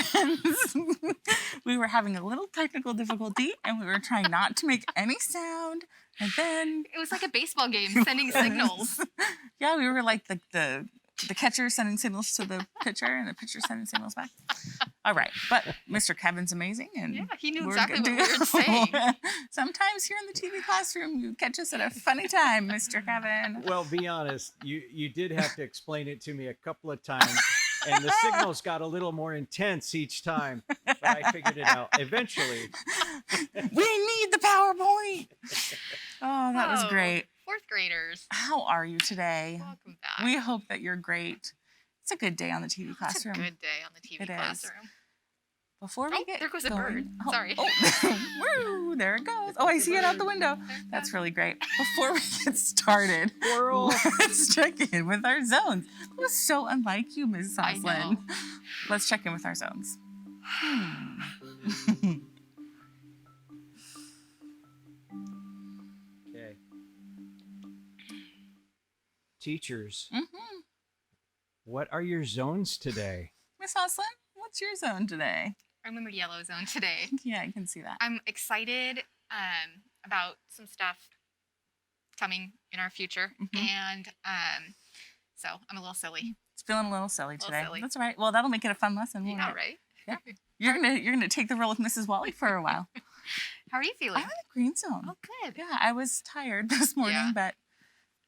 friends, we were having a little technical difficulty and we were trying not to make any sound. And then It was like a baseball game, sending signals. Yeah, we were like the catcher sending signals to the pitcher and the pitcher sending signals back. All right, but Mr. Kevin's amazing, and Yeah, he knew we're exactly good what to we were go. saying. Sometimes here in the TV classroom, you catch us at a funny time, Mr. Kevin. Well, be honest, you did have to explain it to me a couple of times, and the signals got a little more intense each time, but I figured it out eventually. We need the PowerPoint. Oh, that was great. Fourth graders. How are you today? Welcome back. We hope that you're great. It's a good day on the TV classroom. It's a good day on the TV It is. classroom. Before we get there goes a going, bird. Sorry. Woo, there it goes. Oh, I see it out the window. That's really great. Before we get started, let's check in with our zones. It was so unlike you, Ms. I know. Soslin. Let's check in with our zones. Okay. Teachers, what are your zones today? Ms. Soslin, what's your zone today? I'm in the yellow zone today. Yeah, I can see that. I'm excited about some stuff coming in our future, and so I'm a little silly. It's feeling a little silly today. silly. That's all right. Well, that'll make it a fun lesson, won't Yeah, it? right? Yeah. You're gonna take the role with Mrs. Wally for a while. How are you feeling? I'm in the green zone. Oh, good. Yeah, I was tired this morning, Yeah. but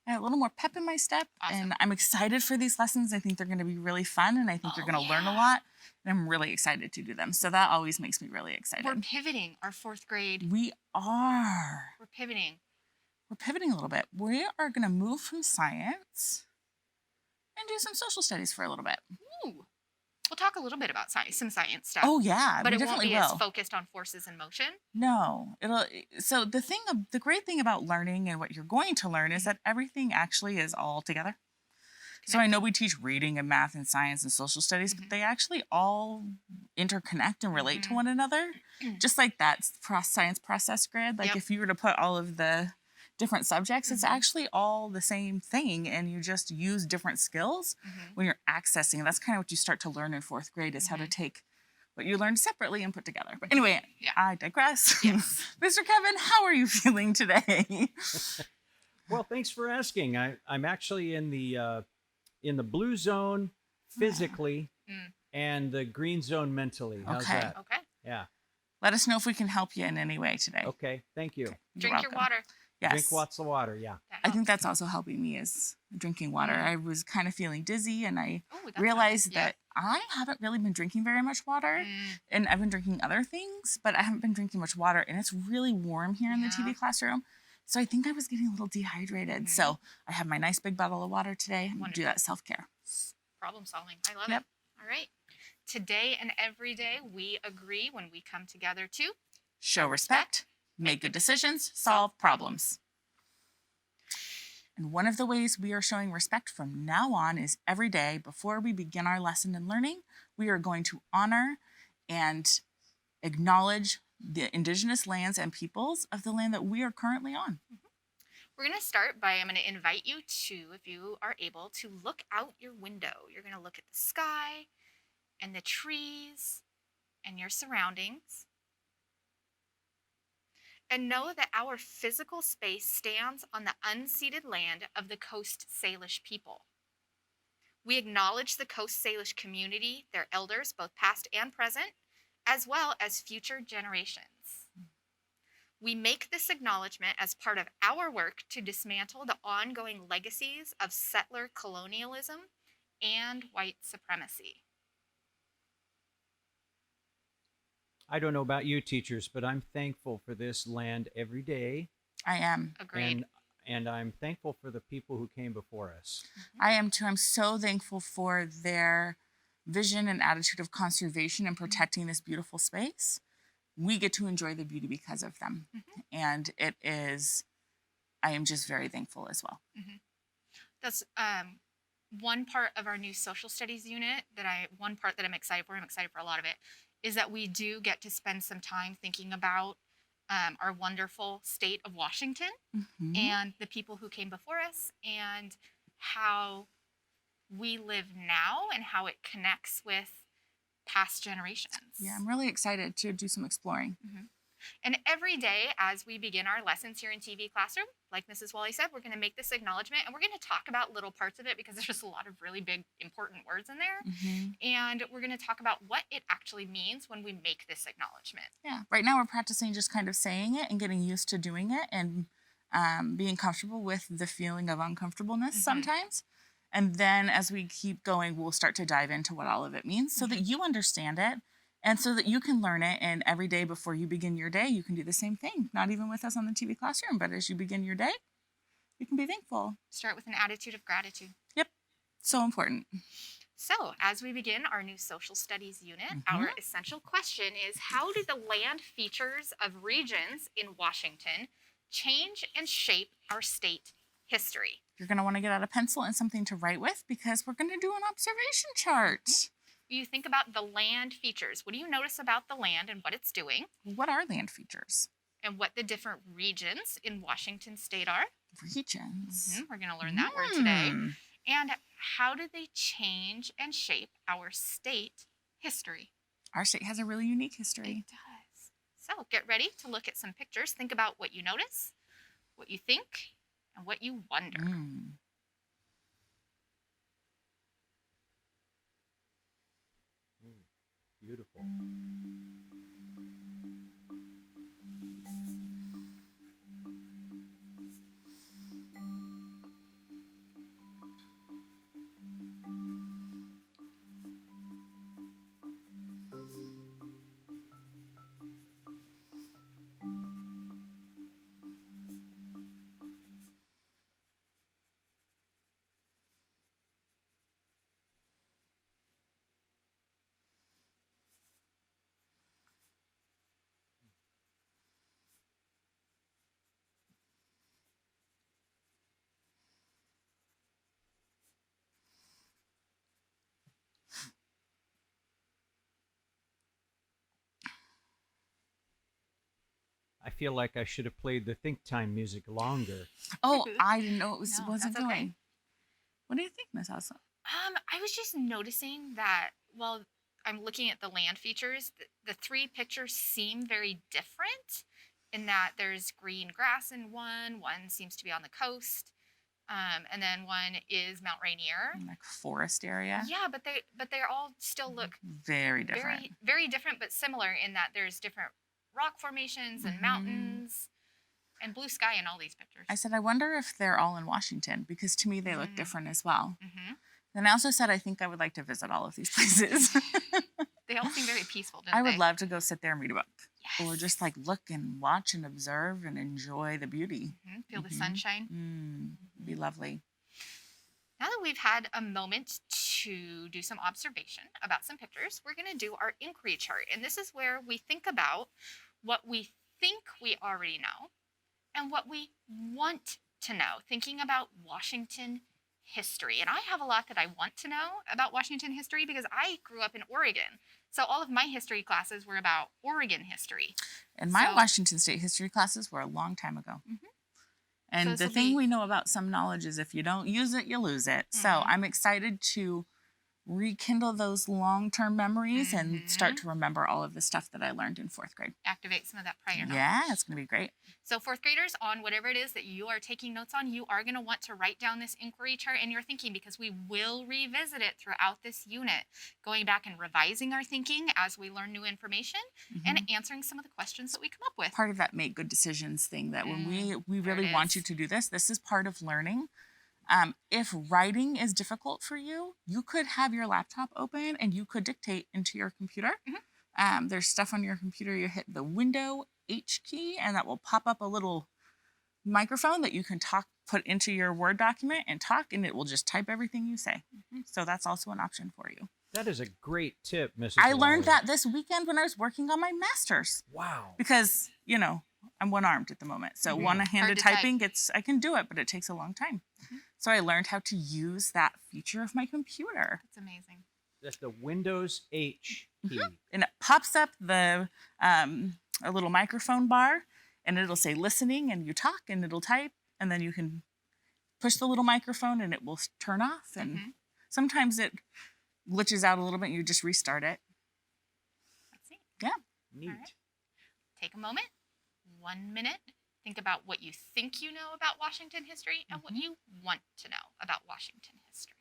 I had a little more pep in my step, and I'm excited for these lessons. I think they're going to be really fun, and I think you're going to learn a lot, and I'm really excited to do them. So that always makes me really excited. We're pivoting our fourth grade. We are. We're pivoting. We're pivoting a little bit. We are going to move from science and do some social studies for a little bit. Ooh. We'll talk a little bit about science, some science stuff. Oh yeah, but we it won't definitely be will. as focused on forces in motion. No, so the great thing about learning and what you're going to learn is that everything actually is all together. So I know we teach reading and math and science and social studies, but they actually all interconnect and relate to one another. Just like that science process grid. Like if you were to put all of the different subjects, it's actually all the same thing, and you just use different skills when you're accessing. That's kind of what you start to learn in fourth grade is how to take what you learned separately and put together. But anyway, I digress. Yes. Mr. Kevin, how are you feeling today? Well, thanks for asking. I'm actually in the blue zone physically and the green zone mentally. How's that? Okay. Yeah. Let us know if we can help you in any way today. Okay. Thank you. Drink your water. Yes. Drink lots of water. Yeah. I think that's also helping me is drinking water. I was kind of feeling dizzy, and I That's realized nice. that I haven't really been drinking very much water, and I've been drinking other things, but I haven't been drinking much water, and it's really warm here in the TV classroom. So I think I was getting a little dehydrated. So I have my nice big bottle of water today. I'm going to do that self-care. Problem solving. I love it. All right. Today and every day, we agree when we come together to show respect, make good decisions, solve problems. And one of the ways we are showing respect from now on is every day before we begin our lesson in learning, we are going to honor and acknowledge the indigenous lands and peoples of the land that we are currently on. We're going to start by, I'm going to invite you to, if you are able, to look out your window. You're going to look at the sky and the trees and your surroundings. And know that our physical space stands on the unceded land of the Coast Salish people. We acknowledge the Coast Salish community, their elders, both past and present, as well as future generations. We make this acknowledgement as part of our work to dismantle the ongoing legacies of settler colonialism and white supremacy. I don't know about you teachers, but I'm thankful for this land every day. I am. Agreed. And I'm thankful for the people who came before us. I am too. I'm so thankful for their vision and attitude of conservation and protecting this beautiful space. We get to enjoy the beauty because of them. And it is, I am just very thankful as well. That's one part of our new social studies unit one part that I'm excited for a lot of it, is that we do get to spend some time thinking about our wonderful state of Washington and the people who came before us and how we live now and how it connects with past generations. Yeah, I'm really excited to do some exploring. And every day as we begin our lessons here in TV Classroom, like Mrs. Wally said, we're going to make this acknowledgement and we're going to talk about little parts of it because there's just a lot of really big, important words in there. And we're going to talk about what it actually means when we make this acknowledgement. Yeah, right now we're practicing just kind of saying it and getting used to doing it and being comfortable with the feeling of uncomfortableness sometimes. And then as we keep going, we'll start to dive into what all of it means so that you understand it and so that you can learn it. And every day before you begin your day, you can do the same thing. Not even with us on the TV Classroom, but as you begin your day, you can be thankful. Start with an attitude of gratitude. Yep, so important. So, as we begin our new social studies unit, our essential question is, how do the land features of regions in Washington change and shape our state history? You're going to want to get out a pencil and something to write with because we're going to do an observation chart. You think about the land features. What do you notice about the land and what it's doing? What are land features? And what the different regions in Washington state are? Regions. We're going to learn that word today. And how do they change and shape our state history? Our state has a really unique history. It does. So get ready to look at some pictures. Think about what you notice, what you think, and what you wonder. Beautiful. I feel like I should have played the think time music longer. Oh, I didn't know it was No, wasn't that's going. okay. What do you think, Miss Elsa? I was just noticing that while I'm looking at the land features, the three pictures seem very different in that there's green grass in one seems to be on the coast, and then one is Mount Rainier. Like forest area. Yeah, but they all still look Very different. very different, but similar in that there's different rock formations and mountains and blue sky in all these pictures. I said, I wonder if they're all in Washington because to me they look different as well. And I also said, I think I would like to visit all of these places. They all seem very peaceful, don't I they? would love to go sit there and read a book. Yes. Or just like look and watch and observe and enjoy the beauty. Feel the sunshine. Be lovely. Now that we've had a moment to do some observation about some pictures, we're going to do our inquiry chart. And this is where we think about what we think we already know and what we want to know, thinking about Washington history. And I have a lot that I want to know about Washington history because I grew up in Oregon. So all of my history classes were about Oregon history. And my Washington State history classes were a long time ago. And the thing we know about some knowledge is if you don't use it, you lose it. So I'm excited to rekindle those long-term memories and start to remember all of the stuff that I learned in 4th grade. Activate some of that prior knowledge. Yeah, it's going to be great. So 4th graders, on whatever it is that you are taking notes on, you are going to want to write down this inquiry chart in your thinking because we will revisit it throughout this unit, going back and revising our thinking as we learn new information and answering some of the questions that we come up with. Part of that make good decisions thing that when we really want you to do this is part of learning. If writing is difficult for you, you could have your laptop open and you could dictate into your computer. There's stuff on your computer. You hit the Window H key and that will pop up a little microphone that you can put into your Word document and talk, and it will just type everything you say. So that's also an option for you. That is a great tip, Mrs. I learned Wally. that this weekend when I was working on my master's. Wow. Because, I'm one-armed at the moment. So one-handed typing, I can do it, but it takes a long time. So I learned how to use that feature of my computer. It's amazing. That's the Windows H key. And it pops up a little microphone bar, and it'll say listening, and you talk, and it'll type, and then you can push the little microphone, and it will turn off. And sometimes it glitches out a little bit, and you just restart it. Yeah. Neat. All right. Take a moment, 1 minute. Think about what you think you know about Washington history and what you want to know about Washington history.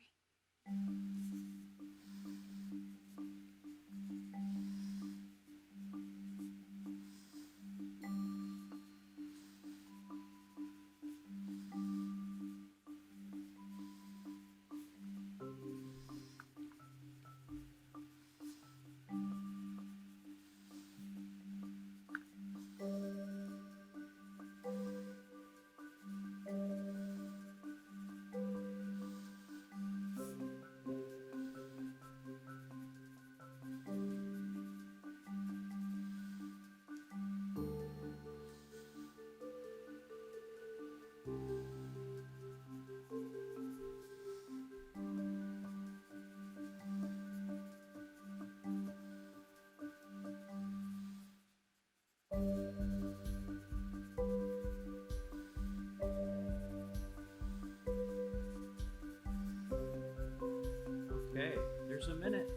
Okay, there's a minute.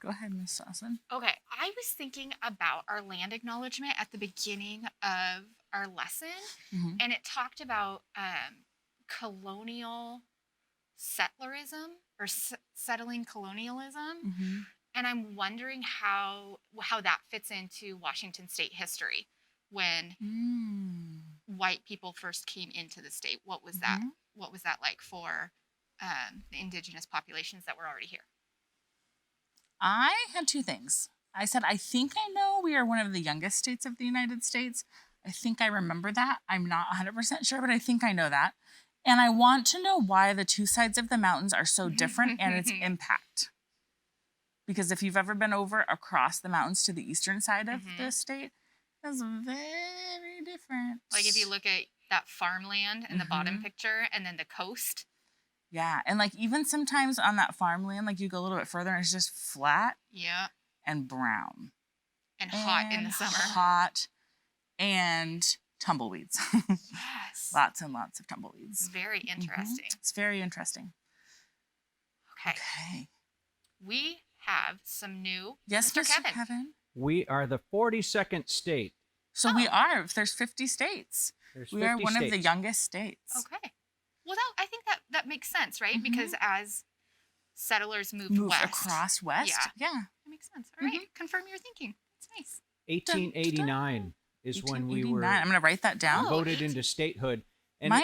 Go ahead, Miss Sasson. Okay, I was thinking about our land acknowledgement at the beginning of our lesson, and it talked about colonial settlerism or settling colonialism, and I'm wondering how that fits into Washington state history when white people first came into the state. What was that? What was that like for the indigenous populations that were already here? I had two things. I said, I think I know we are one of the youngest states of the United States. I think I remember that. I'm not 100% sure, but I think I know that. And I want to know why the two sides of the mountains are so different and its impact. Because if you've ever been over across the mountains to the eastern side of the state, it's very different. Like if you look at that farmland in the bottom picture and then the coast. Yeah, and like even sometimes on that farmland, like you go a little bit further and it's just flat and brown. And hot in the summer. Hot and tumbleweeds. Yes. Lots and lots of tumbleweeds. Very interesting. It's very interesting. Okay. We have some new Yes, Mr. Kevin. We are the 42nd state. So we are. If there's 50 states. We are one of the youngest states. Okay. Well, I think that makes sense, right? Because as settlers moved west. Across west? Yeah. That makes sense. All right. Confirm your thinking. That's nice. 1889 is when we were I'm going to write that down. Voted into statehood. And,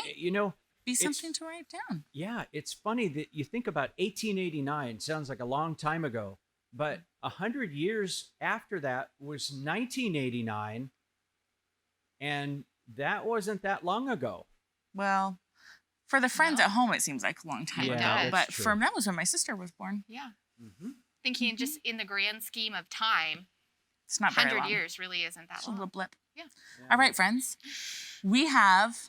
be something to write down. Yeah, it's funny that you think about 1889. Sounds like a long time ago. But 100 years after that was 1989. And that wasn't that long ago. Well, for the friends at home, it seems like a long time ago. But true. for me, that was when my sister was born. Yeah. Thinking just in the grand scheme of time, it's not very 100 long. years really isn't that It's long. a little blip. Yeah. All right, friends. We have...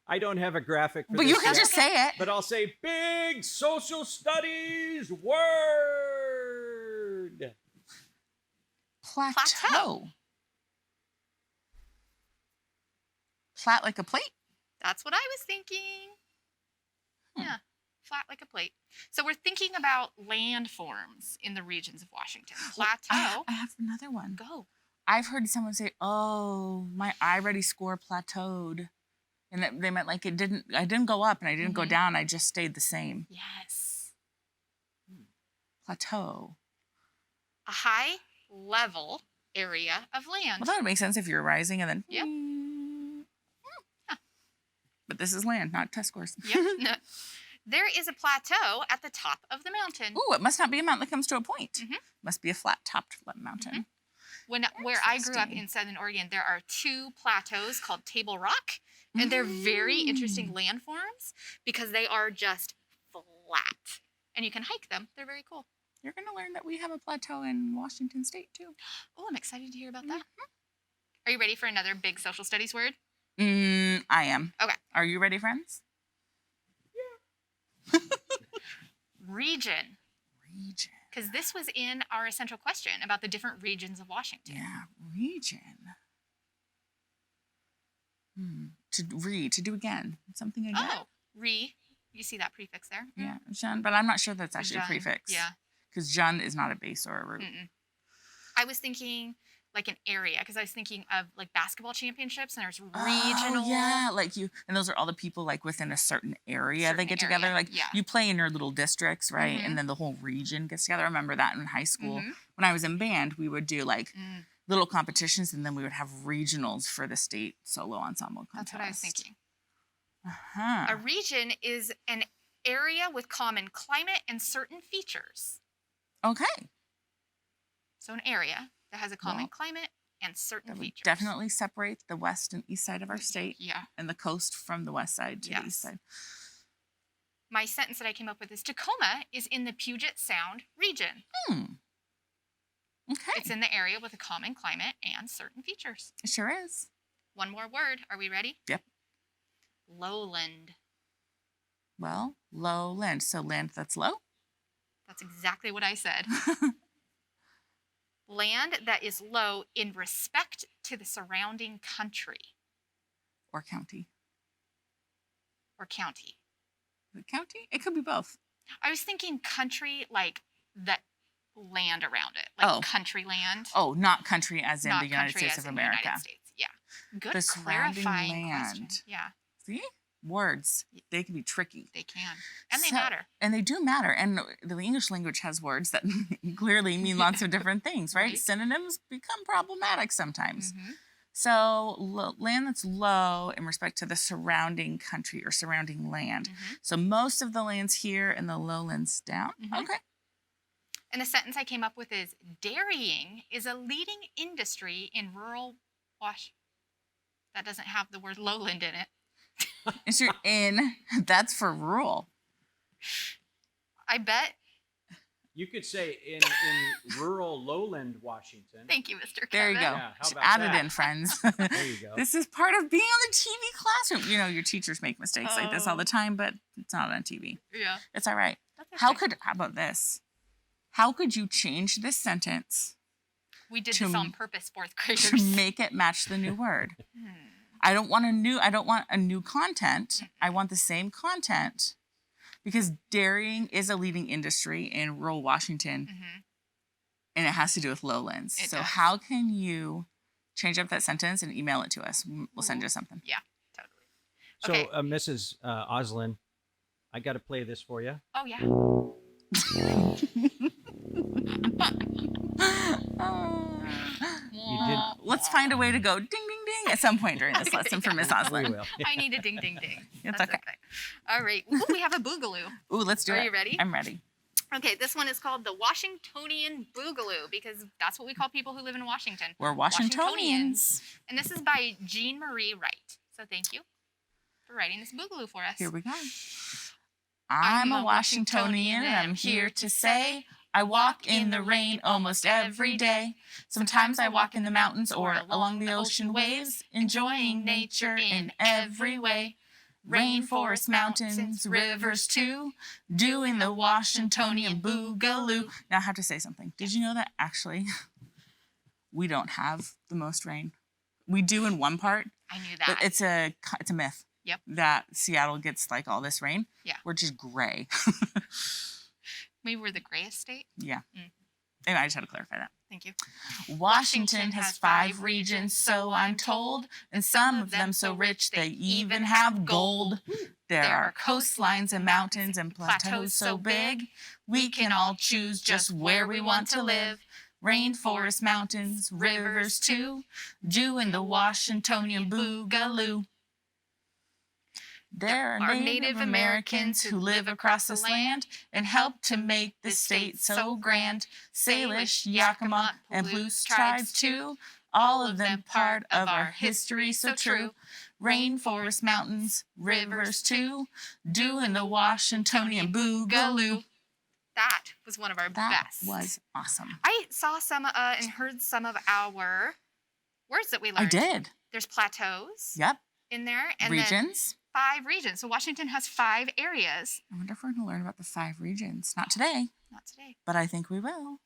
I don't have a graphic for but this you can yet, just say it. But I'll say big social studies word. Plateau. Flat like a plate? That's what I was thinking. Yeah, flat like a plate. So we're thinking about landforms in the regions of Washington. Plateau. I have another one. Go. I've heard someone say, "Oh, my iReady score plateaued," and they meant like I didn't go up and I didn't go down. I just stayed the same. Yes. Plateau. A high level area of land. Well, that would make sense if you're rising and then. Yep. But this is land, not test scores. Yep. No. There is a plateau at the top of the mountain. Ooh, it must not be a mountain that comes to a point. Must be a flat-topped mountain. Where I grew up in Southern Oregon, there are two plateaus called Table Rock, and they're very interesting landforms because they are just flat, and you can hike them. They're very cool. You're going to learn that we have a plateau in Washington State, too. Oh, I'm excited to hear about that. Are you ready for another big social studies word? I am. Okay. Are you ready, friends? Region. Because this was in our essential question about the different regions of Washington. Yeah, region. To do again. Something again. Oh, you see that prefix there? Yeah, Jean, but I'm not sure that's actually a Jean, prefix. yeah. Because jun is not a base or a root. Mm-mm. I was thinking like an area because I was thinking of like basketball championships and there's regional. Oh, yeah. Like and those are all the people like within a certain area they Certain get together. area, Like yeah. you play in your little districts, right? Mhm. And then the whole region gets together. I remember that in high school. Mhm. When I was in band, we would do like Mm, little competitions and then we would have regionals for the state solo ensemble contest. that's what I was thinking. Uh-huh. A region is an area with common climate and certain features. Okay. So an area that has a common Well, climate and certain That would features. definitely separate the west and east side of our state Yeah. and the coast from the west side to the east Yes. side. My sentence that I came up with is Tacoma is in the Puget Sound region. Okay. It's in the area with a common climate and certain features. It sure is. One more word. Are we ready? Yep. Lowland. Well, lowland. So land that's low. That's exactly what I said. Land that is low in respect to the surrounding country Or county. or county. The county? It could be both. I was thinking country like the land around it, like Oh. country land. Oh, not country as in not the United country States as of in the America. United States. Yeah. Good The surrounding clarifying question. land. Yeah, See? Words. They can be tricky. they can. And they So- matter. And they do matter. And the English language has words that clearly mean lots of different things, right? Right. Synonyms become problematic sometimes. Mhm. So land that's low in respect to the surrounding country or surrounding land. Mhm. So most of the land's here and the lowlands down. Mhm. Okay. And the sentence I came up with is dairying is a leading industry in rural Wash. That doesn't have the word lowland in it. Is you're in, that's for rural. I bet. You could say in rural lowland Washington. Thank you, Mr. Kevin. There you go. Yeah, how about Add that? it in, friends. There you go. This is part of being on the TV classroom. You know, your teachers make mistakes like this all Oh. the time, but it's not on TV. Yeah. It's all right. That's okay. How about this? How could you change this sentence We did to this on m- purpose, fourth to graders. make it match the new word? Hmm. I don't want a new content. I want the same content because dairying is a leading industry in rural Washington Mhm. and it has to do with lowlands. It So does. how can you change up that sentence and email it to us? We'll send you something. Yeah, totally. So, Okay. Mrs. Oslin, I got to play this for you. Oh, yeah. You did. Let's find a way to go ding, ding, ding at some point during this Okay, lesson for Miss We Oslin. will. I need a ding, ding, ding. It's That's okay. All right. Ooh, we have a boogaloo. Ooh, let's do Are it. you ready? I'm ready. Okay, this one is called the Washingtonian Boogaloo because that's what we call people who live in Washington. We're Washingtonians. And this is by Jean Marie Wright. So thank you for writing this boogaloo for us. Here we go. I'm a Washingtonian and I'm here to say I walk in the rain almost every day. Sometimes I walk in the mountains or along the ocean waves, enjoying nature in every way. Rainforest, mountains, rivers too, doing the Washingtonian boogaloo. Now I have to say something. Did you know that actually we don't have the most rain? We do in one part, I knew but that. it's a myth. Yep. That Seattle gets like all this rain. Yeah. We're just gray. Maybe we're the grayest state. Yeah. Mm. Anyway, I just had to clarify that. Thank you. Washington has 5 regions, so I'm told, and some of them so rich they even have gold. There are coastlines and mountains and plateaus so big, we can all choose just where we want to live. Rainforest, mountains, rivers too, doing the Washingtonian boogaloo. There are Native Americans who live across this land and help to make this state so grand. Salish, Yakima, and Blue tribes too, all of them part of our history so true. Rainforest, mountains, rivers too, doing the Washingtonian boogaloo. That was one of our That best. was awesome. I saw some and heard some of our words that we learned. I did. There's plateaus Yep. in there. And then Regions. 5 regions. So Washington has 5 areas. I wonder if we're going to learn about the 5 regions. Not today, Not today. but I think we will.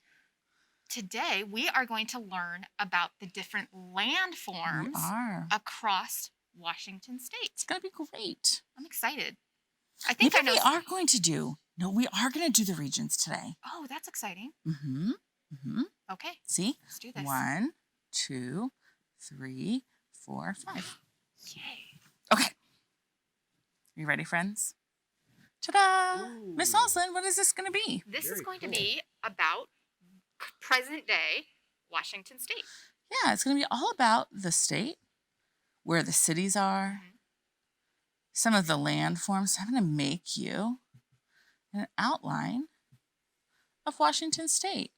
Today, we are going to learn about the different We landforms are. across Washington state. It's going to be great. I'm excited. I think Maybe I know. we are going to do No, we are going to do the regions today. Oh, that's exciting. Mm-hmm. Mm-hmm. Okay, See? let's do this. 1, 2, 3, 4, 5. Yay. Okay. You ready, friends? Ta-da! Ooh. Miss Oslin, what is this going to be? This is Very going cool. to be about present day Washington State. Yeah, it's going to be all about the state, where the cities are, Mhm. some of the landforms. I'm going to make you an outline of Washington State.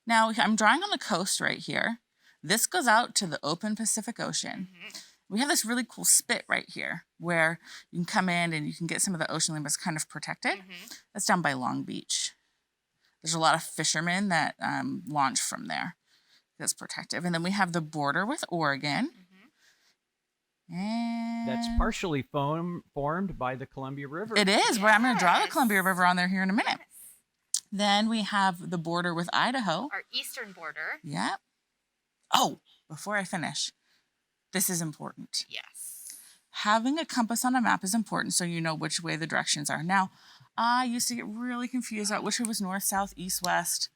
Now, I'm drawing on the coast right here. This goes out to the open Pacific Ocean. Mhm. We have this really cool spit right here where you can come in and you can get some of the ocean land, but it's kind of protected. Mhm. That's down by Long Beach. There's a lot of fishermen that launch from there. That's protective. And then we have the border with Oregon. Mhm. And That's partially formed by the Columbia River. it is. Where I'm going to draw the Yes. Columbia River on there here in a minute. Yes. Then we have the border with Idaho. Our eastern border. Yep. Oh, before I finish, this is important. Yes. Having a compass on a map is important so you know which way the directions are. Now, I used to get really confused about which way was north, south, east, west.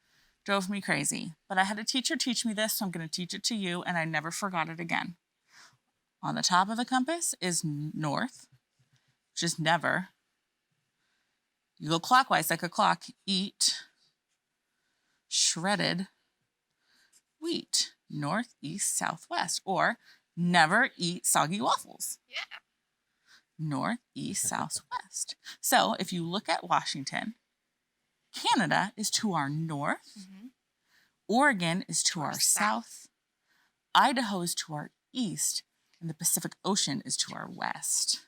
Drove me crazy. But I had a teacher teach me this, so I'm going to teach it to you, and I never forgot it again. On the top of the compass is north, which is never. You go clockwise like a clock. Eat shredded wheat. North, east, south, west. Or never eat soggy waffles. Yeah. North, east, south, west. So if you look at Washington, Canada is to our north. Mhm. Oregon is to our our south. Idaho is to our east. And the Pacific Ocean is to our west.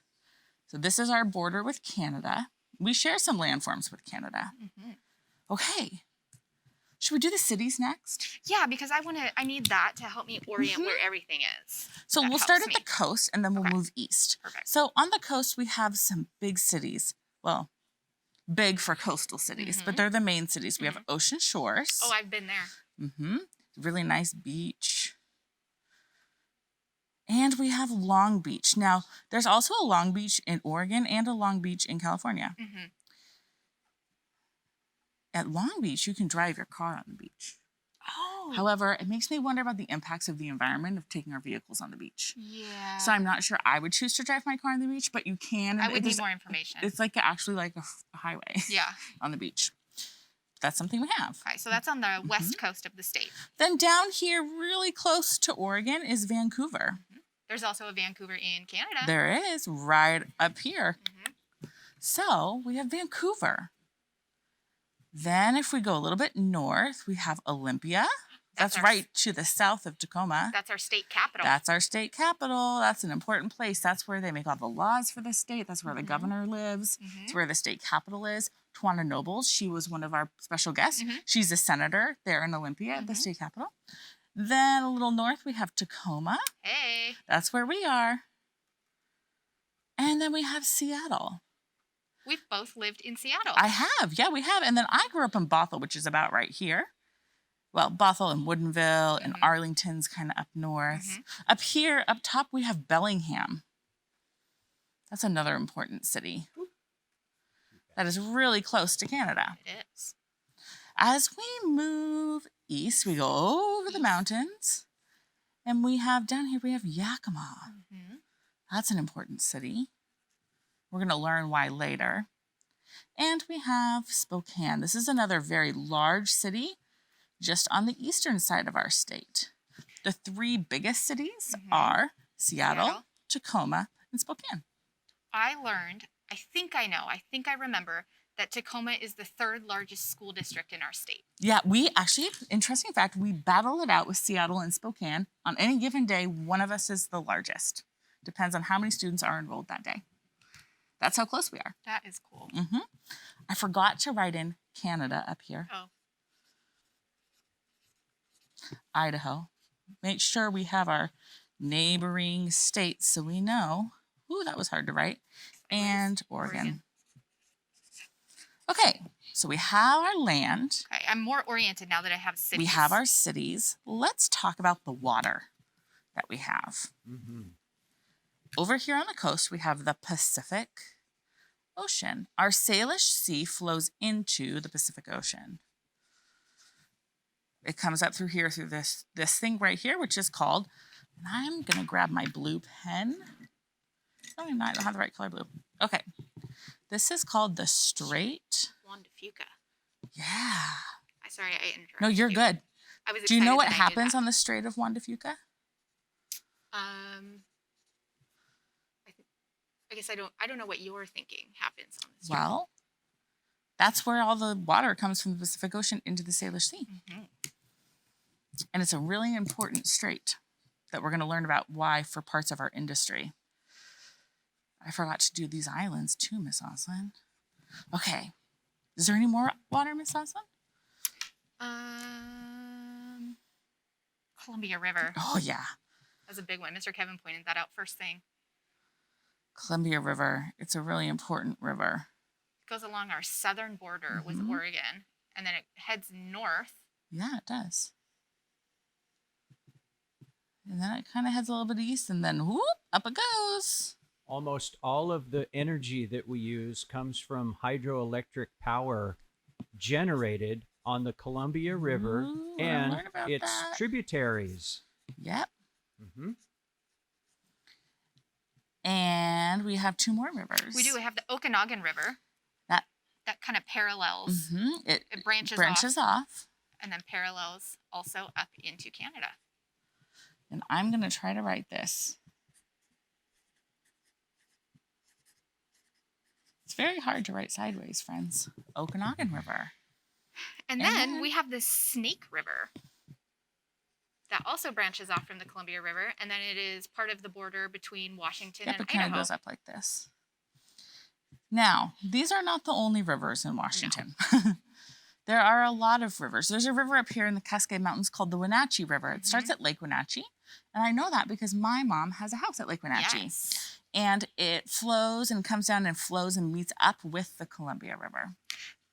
So this is our border with Canada. We share some landforms with Canada. Mhm. Okay. Should we do the cities next? Yeah, because I need that to help me orient Mhm. where everything is. So That we'll start helps at the me. coast and then we'll Okay. move east. Perfect. So on the coast, we have some big cities. Well, big for coastal cities, but Mhm. they're the main cities. We have Ocean Shores. Oh, I've been there. Really nice beach. And we have Long Beach. Now, there's also a Long Beach in Oregon and a Long Beach in California. Mhm. At Long Beach, you can drive your car on the beach. Oh. However, it makes me wonder about the impacts of the environment of taking our vehicles on the beach. Yeah. So I'm not sure I would choose to drive my car on the beach, but you can. I would There's- need more information. It's like actually like a highway Yeah. on the beach. That's something we have. Okay, so that's on the west coast of the state. Then down here, really close to Oregon, is Vancouver. There's also a Vancouver in Canada. There is, right up here. Mhm. So we have Vancouver. Then if we go a little bit north, we have Olympia. That's our- right to the south of Tacoma. That's our state capital. That's our state capital. That's an important place. That's where they make all the laws for the state. That's where the governor lives. Mhm. It's where the state capital is. Tawana Nobles, she was one of our special guests. Mhm. She's a senator there in Olympia, the state capital. Then a little north, we have Tacoma. Hey. That's where we are. And then we have Seattle. We've both lived in Seattle. I have. Yeah, we have. And then I grew up in Bothell, which is about right here. Well, Bothell and Woodinville and Arlington's kind of up north. Up here, up top, we have Bellingham. That's another important city. That is really close to Canada. It is. As we move east, we go over the mountains. And we have, down here, we have Yakima. Mhm. That's an important city. We're going to learn why later. And we have Spokane. This is another very large city just on the eastern side of our state. The three biggest cities are Seattle, Tacoma, and Spokane. I learned, I think I remember that Tacoma is the third largest school district in our state. Yeah, we actually, interesting fact, we battle it out with Seattle and Spokane. On any given day, one of us is the largest. Depends on how many students are enrolled that day. That's how close we are. That is cool. I forgot to write in Canada up here. Oh. Idaho. Make sure we have our neighboring states so we know. Ooh, that was hard to write. And Oregon. Okay, so we have our land. Okay, I'm more oriented now that I have cities. We have our cities. Let's talk about the water that we have. Over here on the coast, we have the Pacific Ocean. Our Salish Sea flows into the Pacific Ocean. It comes up through here, through this thing right here, which is called, and I'm going to grab my blue pen. No, I'm not. I don't have the right color blue. Okay. This is called the Strait. Juan de Fuca. Yeah. Sorry, I interrupted. No, you're you. good. I was. Do you know what excited that I knew happens that. on the Strait of Juan de Fuca? I guess I don't know what you're thinking happens on this. Well, that's where all the water comes from the Pacific Ocean into the Salish Sea. Mm-hmm. And it's a really important strait that we're going to learn about why for parts of our industry. I forgot to do these islands too, Miss Oslin. Okay. Is there any more water, Miss Oslin? Columbia River. Oh, yeah. That's a big one. Mr. Kevin pointed that out first thing. Columbia River. It's a really important river. It goes along our southern border with Oregon, and then it heads north. Yeah, it does. And then it kind of heads a little bit east, and then whoop, up it goes. Almost all of the energy that we use comes from hydroelectric power generated on the Columbia River Ooh, I and learned about its that. tributaries. Yep. Mm-hmm. And we have two more rivers. We do. We have the Okanagan River. That kind of parallels. It branches off. And then parallels also up into Canada. And I'm going to try to write this. It's very hard to write sideways, friends. Okanagan River. And then we have the Snake River. That also branches off from the Columbia River, and then it is part of the border between Washington and it kind of Idaho. goes up like this. Now, these are not the only rivers in Washington. No. There are a lot of rivers. There's a river up here in the Cascade Mountains called the Wenatchee River. It starts at Lake Wenatchee, and I know that because my mom has a house at Lake Wenatchee. Yes. And it flows and comes down and flows and meets up with the Columbia River.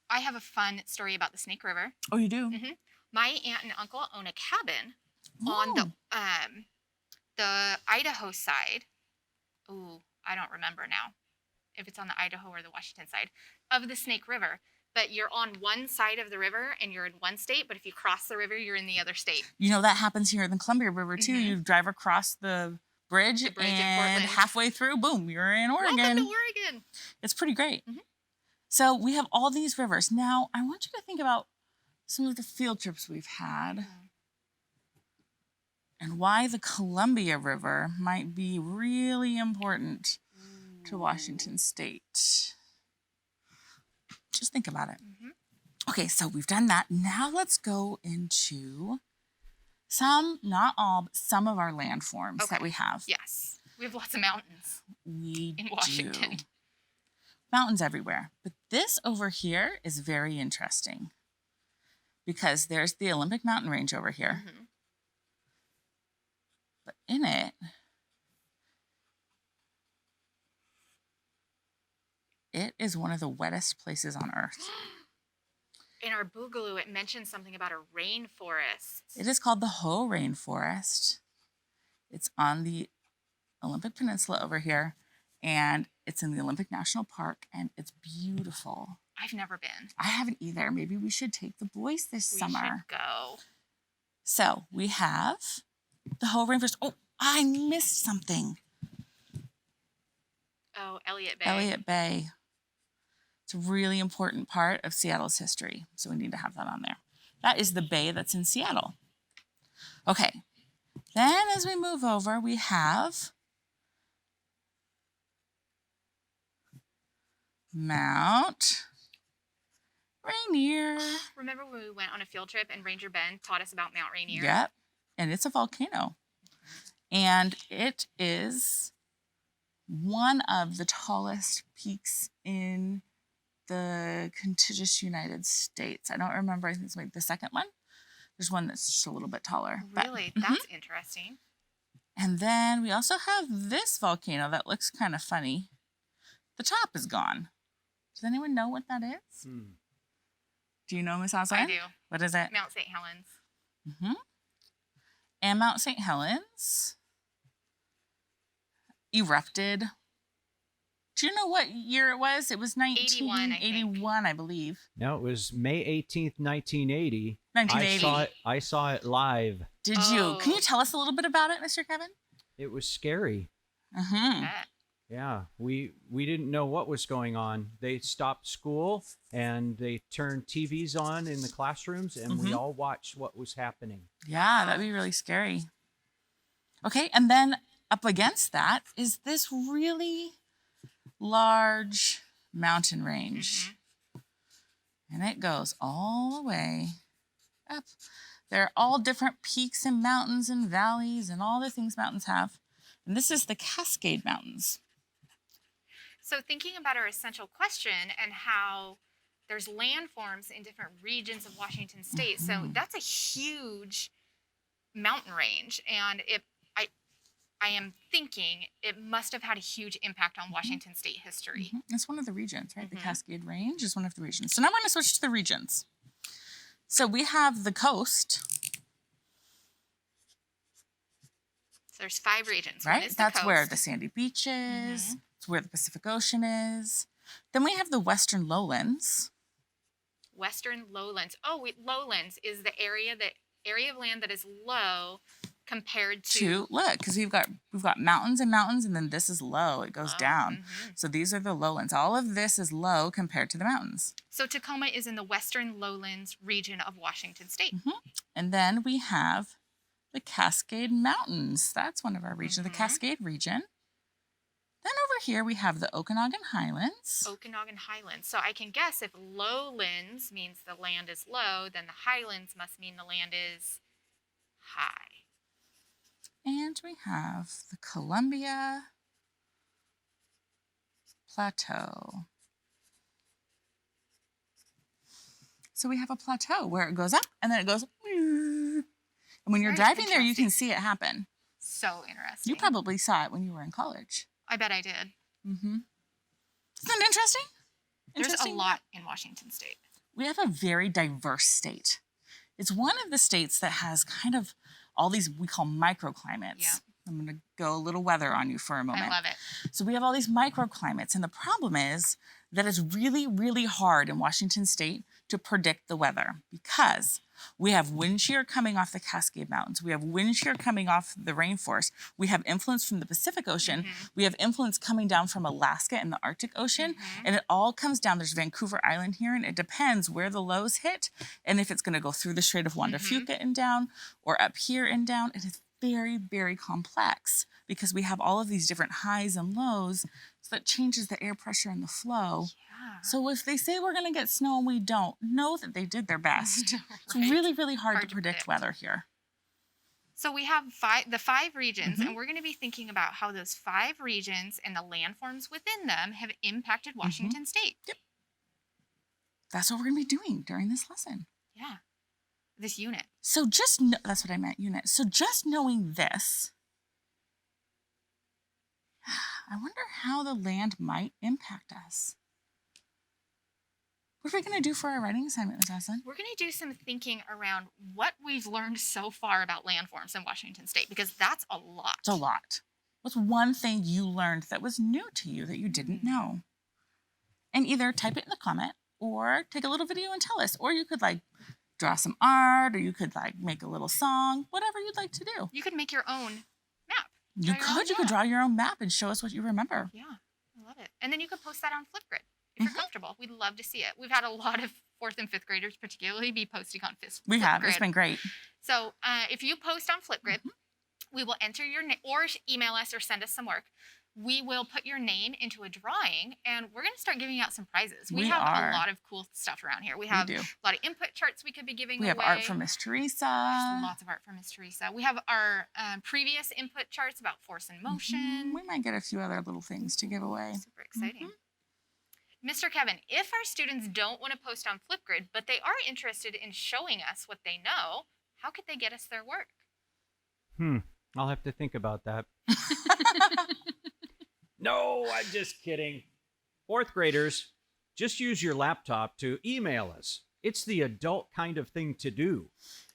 I have a fun story about the Snake River. Oh, you do? Mm-hmm. My aunt and uncle own a cabin on the Idaho side. Ooh, I don't remember now if it's on the Idaho or the Washington side of the Snake River. But you're on one side of the river and you're in one state, but if you cross the river, you're in the other state. You know, that happens here in the Columbia River, too. You drive across the bridge and halfway through, boom, you're in Oregon. Welcome to Oregon. It's pretty great. So we have all these rivers. Now, I want you to think about some of the field trips we've had and why the Columbia River might be really important to Washington State. Just think about it. Okay, so we've done that. Now let's go into some, not all, but some of our landforms that we have. Yes. We have lots of mountains in Washington. Do. Mountains everywhere. But this over here is very interesting because there's the Olympic Mountain Range over here. But in it, it is one of the wettest places on Earth. In our Boogaloo, it mentions something about a rainforest. It is called the Hoh Rainforest. It's on the Olympic Peninsula over here, and it's in the Olympic National Park, and it's beautiful. I've never been. I haven't either. Maybe we should take the boys this summer. We should go. So we have the Hoh Rainforest. Oh, I missed something. Oh, Elliott Bay. Elliott Bay. It's a really important part of Seattle's history, so we need to have that on there. That is the bay that's in Seattle. Okay. Then as we move over, we have Mount Rainier. Remember when we went on a field trip and Ranger Ben taught us about Mount Rainier? Yep. And it's a volcano. And it is one of the tallest peaks in the contiguous United States. I don't remember. I think it's maybe the second one. There's one that's just a little bit taller. Really? That's interesting. And then we also have this volcano that looks kind of funny. The top is gone. Does anyone know what that is? Do you know, Miss Osline? I do. What is it? Mount St. Helens. And Mount St. Helens erupted Do you know what year it was? It was 81, I think. 1981, I believe. No, it was May 18th, 1980. 1980. I saw it live. Did you? Can Oh. you tell us a little bit about it, Mr. Kevin? It was scary. Mm-hmm. Yeah, we didn't know what was going on. They stopped school and they turned TVs on in the classrooms, and we all watched what was happening. Yeah, that'd be really scary. Okay, and then up against that is this really large mountain range. And it goes all the way up. They're all different peaks and mountains and valleys and all the things mountains have. And this is the Cascade Mountains. So thinking about our essential question and how there's landforms in different regions of Washington State. So that's a huge mountain range. And I am thinking it must have had a huge impact on Washington State history. It's one of the regions, right? The Cascade Range is one of the regions. So now we're going to switch to the regions. So we have the coast. So there's 5 regions. Right? One is the That's where coast. the sandy beach is. It's where the Pacific Ocean is. Then we have the western lowlands. Western lowlands. Oh, lowlands is the area of land that is low compared to Look, because we've got mountains and mountains, and then this is low. It goes down. So these are the lowlands. All of this is low compared to the mountains. So Tacoma is in the western lowlands region of Washington State. And then we have the Cascade Mountains. That's one of our regions, the Cascade region. Then over here we have the Okanagan Highlands. Okanagan Highlands. So I can guess if lowlands means the land is low, then the highlands must mean the land is high. And we have the Columbia Plateau. So we have a plateau where it goes up and then it goes. And when you're Very driving there, you can see it happen. So interesting. You probably saw it when you were in college. I bet I did. Isn't that interesting? There's a lot in Washington State. We have a very diverse state. It's one of the states that has kind of all these we call microclimates. Yeah. I'm going to go a little weather on you for a moment. I love it. So we have all these microclimates, and the problem is that it's really, really hard in Washington State to predict the weather because we have wind shear coming off the Cascade Mountains. We have wind shear coming off the rainforest. We have influence from the Pacific Ocean. We have influence coming down from Alaska and the Arctic Ocean. And it all comes down. There's Vancouver Island here, and it depends where the lows hit and if it's going to go through the Strait of Juan de Fuca and down or up here and down. It is very, very complex because we have all of these different highs and lows. So that changes the air pressure and the flow. Yeah. So if they say we're going to get snow and we don't, know that they did their best. It's really, really hard to predict weather here. So we have the 5 regions, and we're going to be thinking about how those 5 regions and the landforms within them have impacted Washington State. Yep. That's what we're going to be doing during this lesson. Yeah. This unit. So that's what I meant, unit. So just knowing this, I wonder how the land might impact us. What are we going to do for our writing assignment, Ms. Aslan? We're going to do some thinking around what we've learned so far about landforms in Washington State, because that's a lot. It's a lot. What's one thing you learned that was new to you that you didn't know? And either type it in the comment or take a little video and tell us. Or you could draw some art, or you could make a little song, whatever you'd like to do. You could make your own map. You could draw your own map and show us what you remember. Yeah, I love it. And then you could post that on Flipgrid if you're comfortable. We'd love to see it. We've had a lot of 4th and 5th graders particularly be posting on Flipgrid. We have. It's been great. So if you post on Flipgrid, we will enter your name or email us or send us some work. We will put your name into a drawing, and we're going to start giving out some prizes. We have a lot of cool stuff around here. We have a lot of input charts we could be giving away. We have art from Miss Teresa. There's lots of art from Miss Teresa. We have our previous input charts about force and motion. We might get a few other little things to give away. Super exciting. Mr. Kevin, if our students don't want to post on Flipgrid, but they are interested in showing us what they know, how could they get us their work? I'll have to think about that. No, I'm just kidding. 4th graders, just use your laptop to email us. It's the adult kind of thing to do.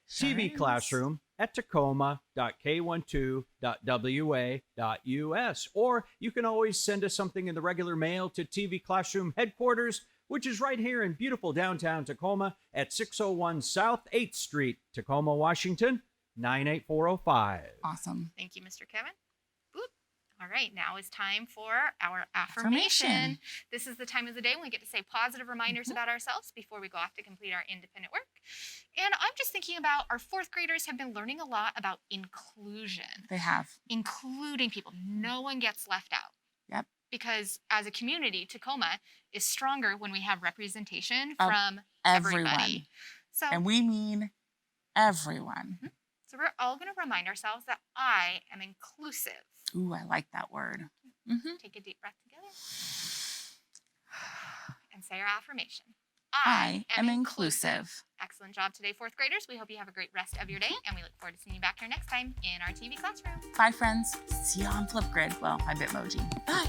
Sure is. tvclassroom at tacoma.k12.wa.us. Or you can always send us something in the regular mail to TV Classroom headquarters, which is right here in beautiful downtown Tacoma at 601 South 8th Street, Tacoma, Washington, 98405. Awesome. Thank you, Mr. Kevin. Boop. All right, now is time for our affirmation. This is the time of the day when we get to say positive reminders about ourselves before we go off to complete our independent work. And I'm just thinking about our fourth graders have been learning a lot about inclusion. They have. Including people. No one gets left out. Yep. Because as a community, Tacoma is stronger when we have representation Of from everyone. everybody. So, And we mean everyone. so we're all going to remind ourselves that I am inclusive. Ooh, I like that word. Mm-hmm. Take a deep breath together and say our affirmation. I am inclusive. Excellent job today, fourth graders. We hope you have a great rest of your day, and we look forward to seeing you back here next time in our TV classroom. Bye, friends. See you on Flipgrid. Well, my Bitmoji. Bye.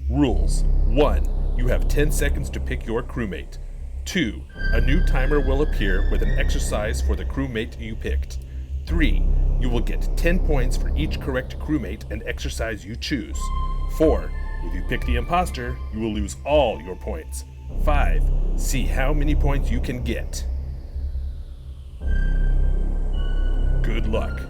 Rules. 1. You have 10 seconds to pick your crewmate. 2. A new timer will appear with an exercise for the crewmate you picked. 3. You will get 10 points for each correct crewmate and exercise you choose. 4. If you pick the imposter, you will lose all your points. 5. See how many points you can get. Good luck.